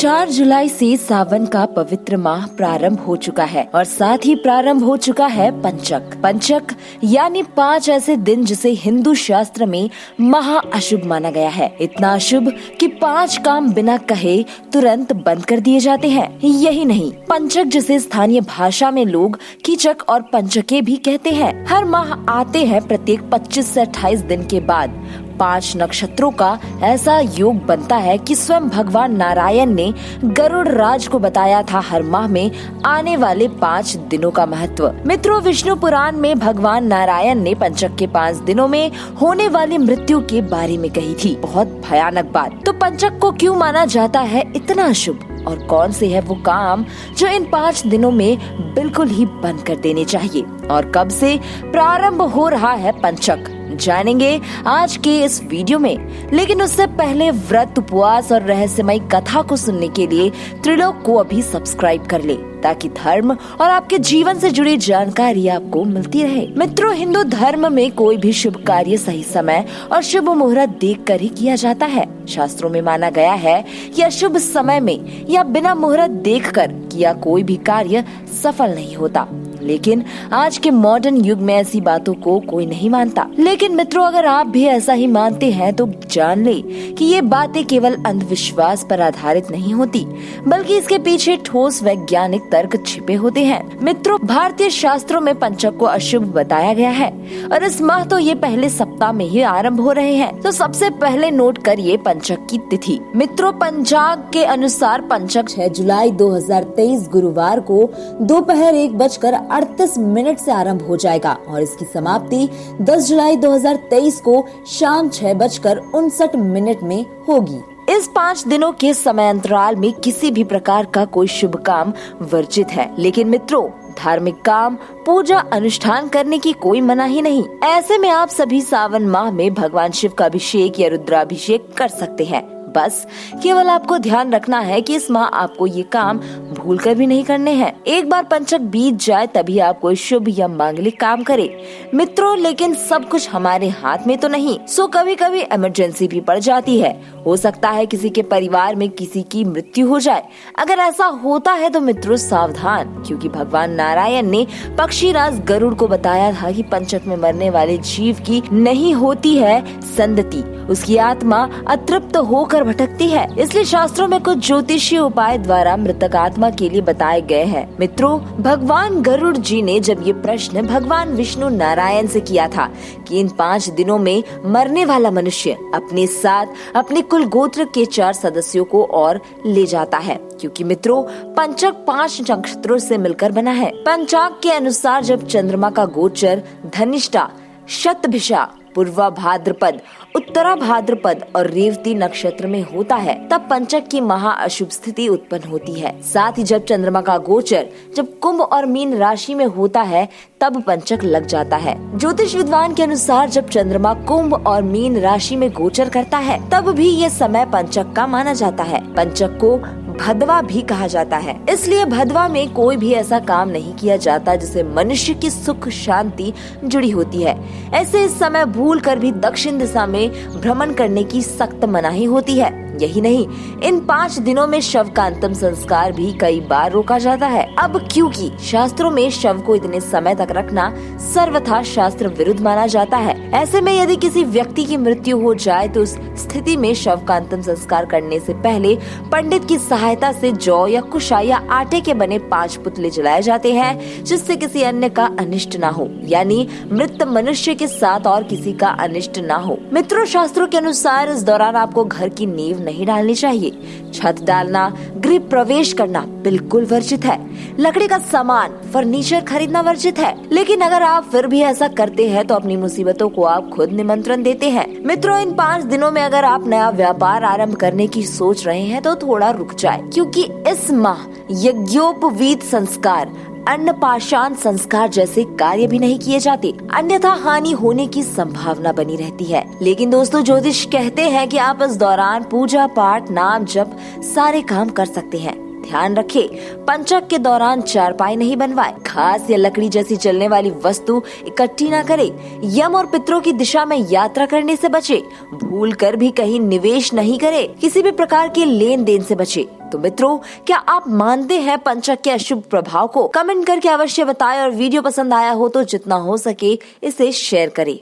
4 जुलाई से सावन का पवित्र माह प्रारंभ हो चुका है और साथ ही प्रारंभ हो चुका है पंचक। पंचक यानी 5 ऐसे दिन जिसे हिंदू शास्त्र में महा अशुभ माना गया है। इतना अशुभ कि 5 काम बिना कहे तुरंत बंद कर दिए जाते हैं। यही नहीं, पंचक जिसे स्थानीय भाषा में लोग कीचक और पंचके भी कहते हैं, हर माह आते हैं प्रत्येक 25 से 28 दिन के बाद। 5 नक्षत्रों का ऐसा योग बनता है कि स्वयं भगवान नारायण ने गरुड़ राज को बताया था हर माह में आने वाले 5 दिनों का महत्व। मित्रों, विष्णु पुराण में भगवान नारायण ने पंचक के 5 दिनों में होने वाली मृत्यु के बारे में कही थी। बहुत भयानक बात। तो पंचक को क्यों माना जाता है इतना अशुभ, और कौन से है वो काम जो इन 5 दिनों में बिल्कुल ही बंद कर देने चाहिए, और कब से प्रारंभ हो रहा है पंचक, जानेंगे आज के इस वीडियो में। लेकिन उससे पहले व्रत, उपवास और रहस्यमय कथा को सुनने के लिए त्रिलोक को अभी सब्सक्राइब कर ले, ताकि धर्म और आपके जीवन से जुड़ी जानकारी आपको मिलती रहे। मित्रों, हिंदू धर्म में कोई भी शुभ कार्य सही समय और शुभ मुहूर्त देखकर ही किया जाता है। शास्त्रों में माना गया है कि अशुभ समय में या बिना मुहूर्त देखकर किया कोई भी कार्य सफल नहीं होता। लेकिन आज के मॉडर्न युग में ऐसी बातों को कोई नहीं मानता। लेकिन मित्रों, अगर आप भी ऐसा ही मानते हैं तो जान ले कि ये बातें केवल अंधविश्वास पर आधारित नहीं होती, बल्कि इसके पीछे ठोस वैज्ञानिक तर्क छिपे होते हैं। मित्रों, भारतीय शास्त्रों में पंचक को अशुभ बताया गया है और इस माह तो ये पहले सप्ताह में ही आरंभ हो रहे हैं। तो सबसे पहले नोट करिए पंचक की तिथि। मित्रों, पंचांग के अनुसार पंचक 6 जुलाई 2023 गुरुवार को दोपहर 1:38 से आरंभ हो जाएगा और इसकी समाप्ति 10 जुलाई 2023 को शाम 6:59 में होगी। इस 5 दिनों के समय अंतराल में किसी भी प्रकार का कोई शुभ काम वर्जित है। लेकिन मित्रों, धार्मिक काम, पूजा अनुष्ठान करने की कोई मनाही नहीं। ऐसे में आप सभी सावन माह में भगवान शिव का अभिषेक या रुद्राभिषेक कर सकते हैं। बस केवल आपको ध्यान रखना है कि इस माह आपको ये काम भूलकर भी नहीं करने हैं। एक बार पंचक बीत जाए तभी आप कोई शुभ या मांगलिक काम करें। मित्रों, लेकिन सब कुछ हमारे हाथ में तो नहीं, सो कभी कभी इमरजेंसी भी पड़ जाती है। हो सकता है किसी के परिवार में किसी की मृत्यु हो जाए। अगर ऐसा होता है तो मित्रों सावधान, क्योंकि भगवान नारायण ने पक्षीराज गरुड़ को बताया था कि पंचक में मरने वाले जीव की नहीं होती है संतति, उसकी आत्मा अतृप्त होकर भटकती है। इसलिए शास्त्रों में कुछ ज्योतिषीय उपाय द्वारा मृतक आत्मा के लिए बताए गए हैं। मित्रों, भगवान गरुड़ जी ने जब ये प्रश्न भगवान विष्णु नारायण से किया था कि इन 5 दिनों में मरने वाला मनुष्य अपने साथ अपने कुल गोत्र के 4 सदस्यों को और ले जाता है, क्योंकि मित्रों पंचक 5 नक्षत्रों से मिलकर बना है। पंचांग के अनुसार जब चंद्रमा का गोचर धनिष्ठा, शतभिषा, पूर्वा भाद्रपद, उत्तरा भाद्रपद और रेवती नक्षत्र में होता है, तब पंचक की महा अशुभ स्थिति उत्पन्न होती है। साथ ही जब चंद्रमा का गोचर जब कुंभ और मीन राशि में होता है तब पंचक लग जाता है। ज्योतिष विद्वान के अनुसार जब चंद्रमा कुंभ और मीन राशि में गोचर करता है तब भी ये समय पंचक का माना जाता है। पंचक को भदवा भी कहा जाता है। इसलिए भदवा में कोई भी ऐसा काम नहीं किया जाता जिससे मनुष्य की सुख शांति जुड़ी होती है। ऐसे इस समय भूल कर भी दक्षिण दिशा में भ्रमण करने की सख्त मनाही होती है। यही नहीं, इन 5 दिनों में शव का अंतिम संस्कार भी कई बार रोका जाता है। अब क्योंकि शास्त्रों में शव को इतने समय तक रखना सर्वथा शास्त्र विरुद्ध माना जाता है। ऐसे में यदि किसी व्यक्ति की मृत्यु हो जाए तो उस स्थिति में शव का अंतिम संस्कार करने से पहले पंडित की सहायता से जौ या कुशा या आटे के बने 5 पुतले जलाए जाते हैं, जिससे किसी अन्य का अनिष्ट ना हो, यानी मृत मनुष्य के साथ और किसी का अनिष्ट ना हो। मित्रों, शास्त्रों के अनुसार इस दौरान आपको घर की नींव नहीं डालनी चाहिए। छत डालना, गृह प्रवेश करना बिल्कुल वर्जित है। लकड़ी का सामान, फर्नीचर खरीदना वर्जित है। लेकिन अगर आप फिर भी ऐसा करते हैं तो अपनी मुसीबतों को आप खुद निमंत्रण देते हैं। मित्रों, इन 5 दिनों में अगर आप नया व्यापार आरंभ करने की सोच रहे हैं तो थोड़ा रुक जाए, क्योंकि इस माह यज्ञोपवीत संस्कार, अन्नपाशान संस्कार जैसे कार्य भी नहीं किए जाते, अन्यथा हानि होने की संभावना बनी रहती है। लेकिन दोस्तों, ज्योतिष कहते हैं कि आप इस दौरान पूजा पाठ, नाम जप सारे काम कर सकते हैं। ध्यान रखें, पंचक के दौरान चारपाई नहीं बनवाए, घास या लकड़ी जैसी चलने वाली वस्तु इकट्ठी न करे, यम और पितरों की दिशा में यात्रा करने से बचे, भूल कर भी कहीं निवेश नहीं करे, किसी भी प्रकार के लेन देन से बचे। तो मित्रों, क्या आप मानते हैं पंचक के अशुभ प्रभाव को? कमेंट करके अवश्य बताएं और वीडियो पसंद आया हो तो जितना हो सके इसे शेयर करें।